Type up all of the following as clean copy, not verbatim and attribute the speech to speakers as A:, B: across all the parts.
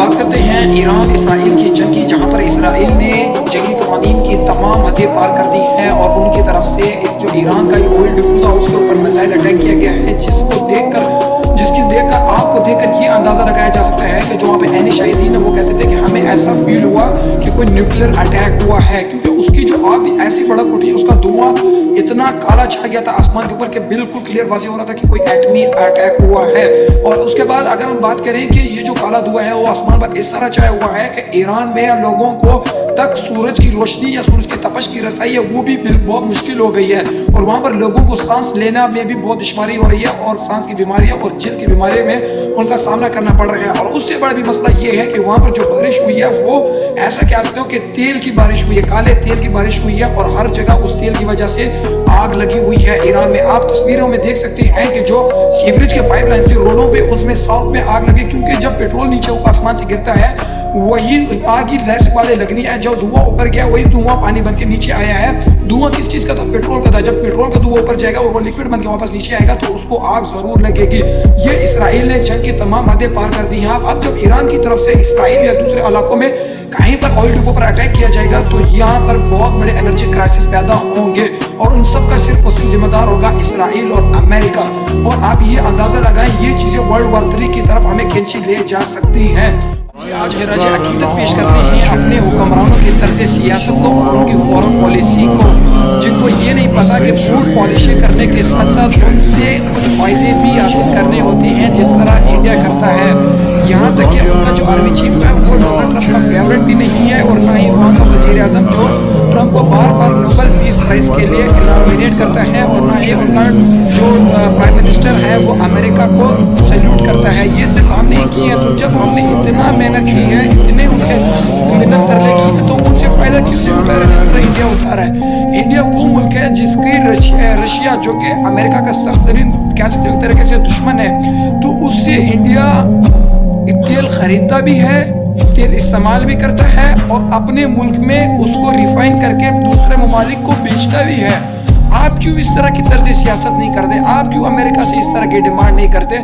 A: बात करते हैं ईरान इसराइल की जंग की, जहां पर इसराइल ने जंगी कवानीन की तमाम हदें पार कर दी हैं और उनकी तरफ से इस जो ईरान का ऑयल डिपो था उसके ऊपर मिसाइल अटैक किया गया है, जिसकी देखकर आपको देखकर ये अंदाजा लगाया जा सकता है कि जो वहाँ पे एनी शाहिदीन वो कहते थे कि हमें ऐसा फील हुआ कि कोई न्यूक्लियर अटैक हुआ है, क्योंकि उसकी जो आग थी ऐसी भड़क उठी, उसका धुआं इतना काला छा गया था आसमान के ऊपर कि बिल्कुल क्लियर वाज़ेह हो रहा था कि कोई एटमी अटैक हुआ है। और उसके बाद अगर हम बात करें कि ये जो काला धुआं है वो आसमान पर इस तरह छाया हुआ है कि ईरान में लोगों को तक सूरज की रोशनी या सूरज की तपश की रसाई है वो भी बहुत मुश्किल हो गई है, और वहाँ पर लोगों को सांस लेना में भी बहुत दुश्वारी हो रही है और सांस की बीमारियाँ और जिल की बीमारियों में उनका सामना करना पड़ रहा है। और उससे बड़ा भी मसला ये है कि वहाँ पर जो बारिश हुई है वो ऐसा कह सकते हो कि तेल की बारिश हुई है, काले तेल की बारिश हुई है, और हर जगह उस तेल की वजह से आग लगी हुई है ईरान में। आप तस्वीरों में देख सकते हैं कि जो सीवरेज के पाइपलाइन थी रोडों पे उसमें साउथ में आग लगी, क्योंकि जब पेट्रोल नीचे ऊपर आसमान से गिरता है वही आग की ज़ाहिर सी बात है लगनी है। जो धुआं ऊपर गया वही धुआं पानी बन के नीचे आया है। धुआं किस चीज़ का था? पेट्रोल का था। जब पेट्रोल का धुआं ऊपर जाएगा और वो लिक्विड बन के वापस नीचे आएगा तो उसको आग जरूर लगेगी। ये इसराइल ने जंग की तमाम हदें पार कर दी हैं। अब जब ईरान की तरफ से इसराइल या दूसरे इलाकों में कहीं पर ऑयल डिपो पर अटैक किया जाएगा तो यहाँ पर बहुत बड़े एनर्जी क्राइसिस पैदा होंगे, और उन सब का सिर्फ और सिर्फ जिम्मेदार होगा इसराइल और अमेरिका। और आप ये अंदाजा लगाएं ये चीज़ें वर्ल्ड वॉर 3 की तरफ हमें खींची ले जा सकती हैं। आज खराज अकीदत पेश करते हैं अपने हुक्मरानों की तरफ से सियासत को और उनकी फॉरेन पॉलिसी को, जिनको ये नहीं पता कि फूड पॉलिसी करने के साथ साथ उनसे कुछ फायदे भी हासिल करने होते हैं जिस तरह इंडिया करता है। यहाँ तक कि उनका जो आर्मी चीफ है वो डोनाल्ड ट्रंप का फेवरेट भी नहीं है, और ना ही वहाँ का वज़ीर आज़म जो ट्रंप को बार बार नोबेल पीस प्राइज़ के लिए नॉमिनेट करता है, और ना ही उनका जो प्राइम मिनिस्टर है वो अमेरिका को सैल्यूट करता है। ये सिर्फ हमने ही की है, तो जब हमने इतना मेहनत की है, इतने उनके मेहनत करने की है, तो उनसे फ़ायदा किससे उठा रहा है जिस तरह इंडिया उठा रहा है। इंडिया वो मुल्क है जिसकी रशिया जो कि अमेरिका का सख्त तरीन कह सकते हो एक तरीके से दुश्मन है, तो उससे इंडिया तेल खरीदता भी है, तेल इस्तेमाल भी करता है, और अपने मुल्क में उसको रिफाइन करके दूसरे ममालिक को बेचता भी है। आप क्यों इस तरह की तर्ज सियासत नहीं करते? आप क्यों अमेरिका से इस तरह की डिमांड नहीं करते?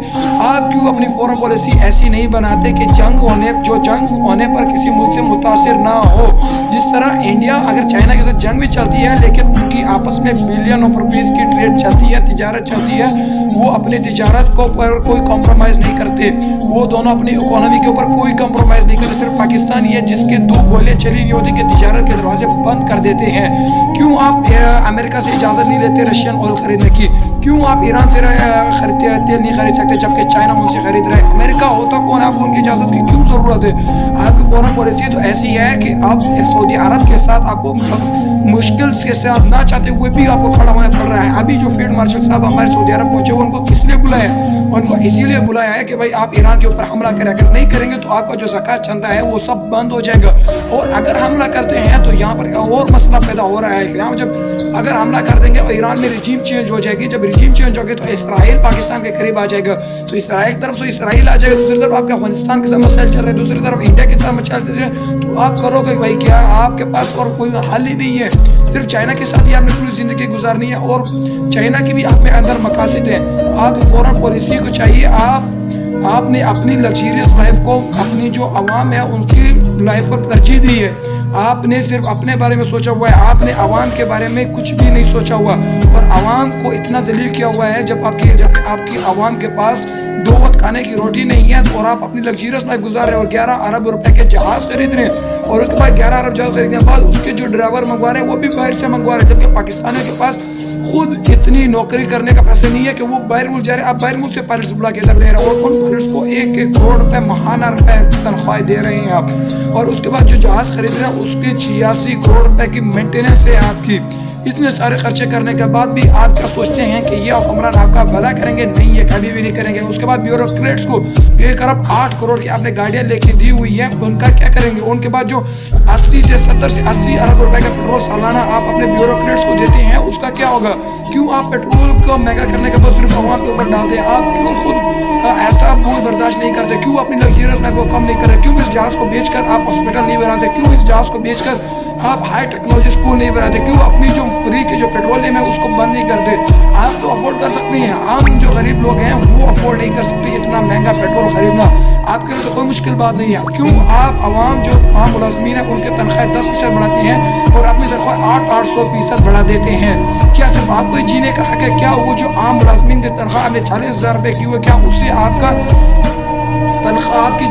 A: आप क्यों अपनी फॉरेन पॉलिसी ऐसी नहीं बनाते कि जंग होने पर किसी मुल्क से मुतासिर ना हो? जिस तरह इंडिया अगर चाइना के साथ जंग भी चलती है लेकिन उनकी आपस में बिलियन ऑफ रुपीज़ की ट्रेड चलती है, तिजारत चलती है, वो अपनी तिजारत को पर कोई कॉम्प्रोमाइज़ नहीं करते। वो दोनों अपनी इकोनॉमी के ऊपर कोई कॉम्प्रोमाइज़ नहीं करते। सिर्फ पाकिस्तान ही है जिसके 2 गोलियाँ चली नहीं होती कि तिजारत के दरवाजे बंद कर देते हैं। क्यों आप अमेरिका से इजाज़त नहीं लेते रशियन ऑयल खरीदने की? क्यों आप ईरान से खरीदते तेल नहीं खरीद सकते जबकि चाइना उनसे खरीद रहे? अमेरिका होता कौन? आपको उनकी इजाज़त की क्यों ज़रूरत है? आपकी फॉरेन पॉलिसी तो ऐसी है कि आप सऊदी अरब के साथ आपको मुश्किल के साथ ना चाहते हुए भी आपको खड़ा होना पड़ रहा है। अभी जो फील्ड मार्शल साहब हमारे सऊदी अरब पहुंचे उनको किस लिए बुलाया? उनको इसीलिए बुलाया है कि भाई आप ईरान के ऊपर हमला करें, अगर नहीं करेंगे तो आपका जो ज़कात चंदा है वो सब बंद हो जाएगा। और अगर हमला करते हैं तो यहाँ पर और मसला पैदा हो रहा है कि यहाँ जब अगर हमला कर देंगे और ईरान में रिजीम चेंज हो जाएगी, जब रिजीम चेंज होगी तो इसराइल पाकिस्तान के करीब आ जाएगा, तो इसराइल की तरफ से इसराइल आ जाएगा, दूसरी तरफ आपके अफगानिस्तान के साथ मसाइल चल रहे हैं, दूसरी तरफ इंडिया के साथ मसाइल चल रहे हैं, तो आप करोगे भाई क्या? आपके पास और कोई हल ही नहीं है। सिर्फ चाइना के साथ ही आपने पूरी ज़िंदगी गुजारनी है, और चाइना की भी आप में अंदर मकासद हैं। आप फॉरेन पॉलिसी को चाहिए आपने अपनी लग्जरियस लाइफ को, अपनी जो अवाम है उनकी लाइफ को तरजीह दी है। आपने सिर्फ अपने बारे में सोचा हुआ है, आपने अवाम के बारे में कुछ भी नहीं सोचा हुआ, और अवाम को इतना जलील किया हुआ है जब आपकी अवाम के पास 2 वक्त खाने की रोटी नहीं है, और आप अपनी लग्जरियस लाइफ गुजार रहे हैं और 11 अरब रुपए के जहाज़ खरीद रहे हैं, और उसके बाद 11 अरब जहाज़ खरीदने के बाद उसके जो ड्राइवर मंगवा रहे हैं वो भी बाहर से मंगवा रहे हैं, जबकि पाकिस्तानियों के पास खुद इतनी नौकरी करने का पैसे नहीं है कि वो बाहर मुल्क जा रहे हैं। आप बाहर मुल्क से पायलट्स बुला के इधर ले रहे हैं, और उन पायलट्स को 1-1 करोड़ रुपए महाना रुपए तनख्वाह दे रहे हैं आप, और उसके बाद जो जहाज़ खरीद रहे हैं उसके 86 करोड़ रुपए की मेंटेनेंस है आपकी। इतने सारे खर्चे करने के बाद भी आप क्या सोचते हैं कि ये हुक्मरान आपका भला करेंगे? नहीं, ये कभी भी नहीं करेंगे। उसके बाद ब्यूरोक्रेट्स को 1 अरब 8 करोड़ की आपने गाड़ियाँ लेके दी हुई है, उनका क्या करेंगे? उनके बाद जो 80 से 70 से 80 अरब रुपए का पेट्रोल सालाना आप अपने ब्यूरोक्रेट्स को देते हैं, उसका क्या होगा? क्यों आप पेट्रोल को महंगा करने के बाद सिर्फ अवाम के ऊपर डालते हैं? आप क्यों खुद ऐसा बोझ बर्दाश्त नहीं करते? क्यों अपनी लग्जरियस लाइफ को कम नहीं करते? क्यों इस जहाज़ को बेचकर आप हॉस्पिटल नहीं बनाते? क्यों इस जहाज़ को बेचकर आप हाई टेक्नोलॉजी स्कूल नहीं बनाते, क्यों अपनी जो फ्री की जो पेट्रोलियम है उसको बंद नहीं करते? आप तो अफोर्ड कर सकते हैं, आम जो गरीब लोग हैं वो अफोर्ड नहीं कर सकते इतना महंगा पेट्रोल खरीदना। आपके लिए तो कोई मुश्किल बात नहीं है। क्यों आप आवाम जो आम मुलाजमीन है उनके तनख्वाह 10% बढ़ाती हैं और अपनी तनख्वाह 800% बढ़ा देते हैं? क्या सिर्फ आपको ही जीने का हक है? क्या वो जो आम मुलाजमीन की तनख्वाह आपने 40,000 रुपये की हुई, क्या उससे आपका तनख्वाह आपके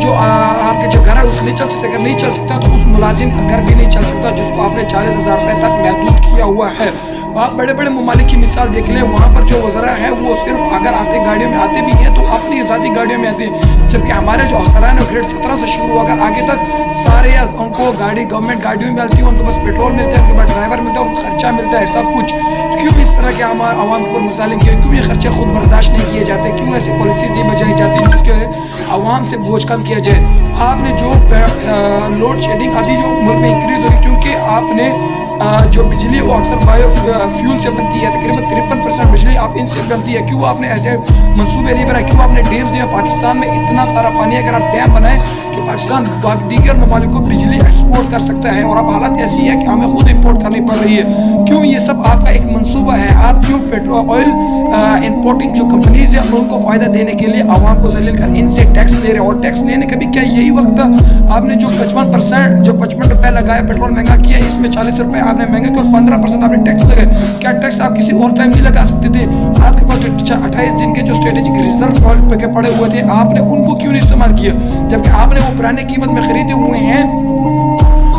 A: जो घर है उससे नहीं चल सकता? अगर नहीं चल सकता तो उस मुलाजिम का घर भी नहीं चल सकता जिसको आपने 40,000 रुपये तक महदूद किया हुआ है। आप बड़े बड़े ममालिक की मिसाल देख लें, वहाँ पर जो वज़रा है वो सिर्फ अगर आते गाड़ियों में आते भी हैं तो अपनी ज़ाती गाड़ियों में आते हैं, जबकि हमारे जो अफसरान है ग्रेड 17 से शुरू अगर आगे तक सारे उनको गाड़ी गवर्नमेंट गाड़ियों में मिलती है, उनको बस पेट्रोल मिलता है, उनके बाद ड्राइवर मिलता है, उनको खर्चा मिलता है, सब कुछ। क्यों इस तरह के हमारे आवाम के ऊपर मुसालिम किए? क्यों ये खर्चे खुद बर्दाश्त नहीं किए जाते? क्यों ऐसी पॉलिसीज़ नहीं बजाई जाती जिसके आवाम से बोझ कम किया जाए? आपने जो लोड शेडिंग अभी जो मुल्क में इंक्रीज़ होगी क्योंकि आपने जो बिजली वो अक्सर बायो फ्यूल से बनती है, तकरीबन 53% बिजली आप इनसे बनती है। क्यों आपने ऐसे मंसूबे नहीं बनाए? क्यों आपने डैम्स नहीं? पाकिस्तान में इतना सारा पानी है, अगर आप डैम बनाए कि पाकिस्तान दीगर ममालिक को बिजली एक्सपोर्ट कर सकता है, और अब हालत ऐसी है कि हमें खुद इंपोर्ट करनी पड़ रही है। क्यों ये सब आपका एक मंसूबा है? आप क्यों पेट्रोल ऑयल इंपोर्टिंग जो कंपनीज है उनको फ़ायदा देने के लिए आवाम को जलील कर इनसे टैक्स ले रहे हैं? और टैक्स लेने का भी क्या यही वक्त था? आपने जो 55 रुपये लगाया, पेट्रोल महंगा किया, इसमें 40 रुपये आपने महंगा किया और 15% आपने टैक्स लगाए। क्या टैक्स आप किसी और टाइम नहीं लगा सकते थे? आपके पास जो 28 दिन के जो स्ट्रेटेजिक रिजर्व ऑयल के पड़े हुए थे, आपने उनको क्यों नहीं इस्तेमाल किया? जबकि आपने वो पुराने कीमत में खरीदे हुए हैं,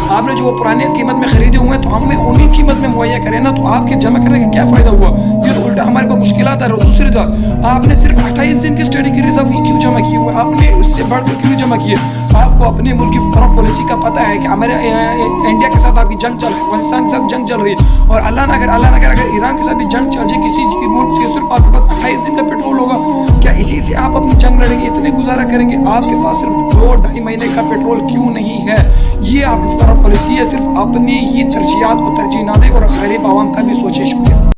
A: आपने जो वो पुराने कीमत में खरीदे हुए हैं तो हमें उन्हीं कीमत में मुहैया करें ना, तो आपके जमा करने का क्या फ़ायदा हुआ? ये तो उल्टा हमारे पास मुश्किलात है। और दूसरी बात, आपने सिर्फ 28 दिन के स्ट्रेटेजिक रिजर्व ही क्यों जमा किए हुए? आपने इससे बढ़कर क्यों जमा किए? आपको अपने मुल्क की फॉरेन पॉलिसी का पता है कि हमारे इंडिया के साथ आपकी जंग चल रही है, पाकिस्तान के साथ जंग चल रही है, और अल्लाह ना करे अगर ईरान के साथ भी जंग चल जाए किसी मुल्क के, सिर्फ आपके पास 28 दिन का पेट्रोल होगा। क्या इसी से आप अपनी जंग लड़ेंगे? इतने गुजारा करेंगे? आपके पास सिर्फ 2-2.5 महीने का पेट्रोल क्यों नहीं है? ये आपकी फॉरेन पॉलिसी है। सिर्फ अपनी ही तरजीहात को तरजीह ना दे और गरीब आवाम का भी सोचे। शुक्रिया।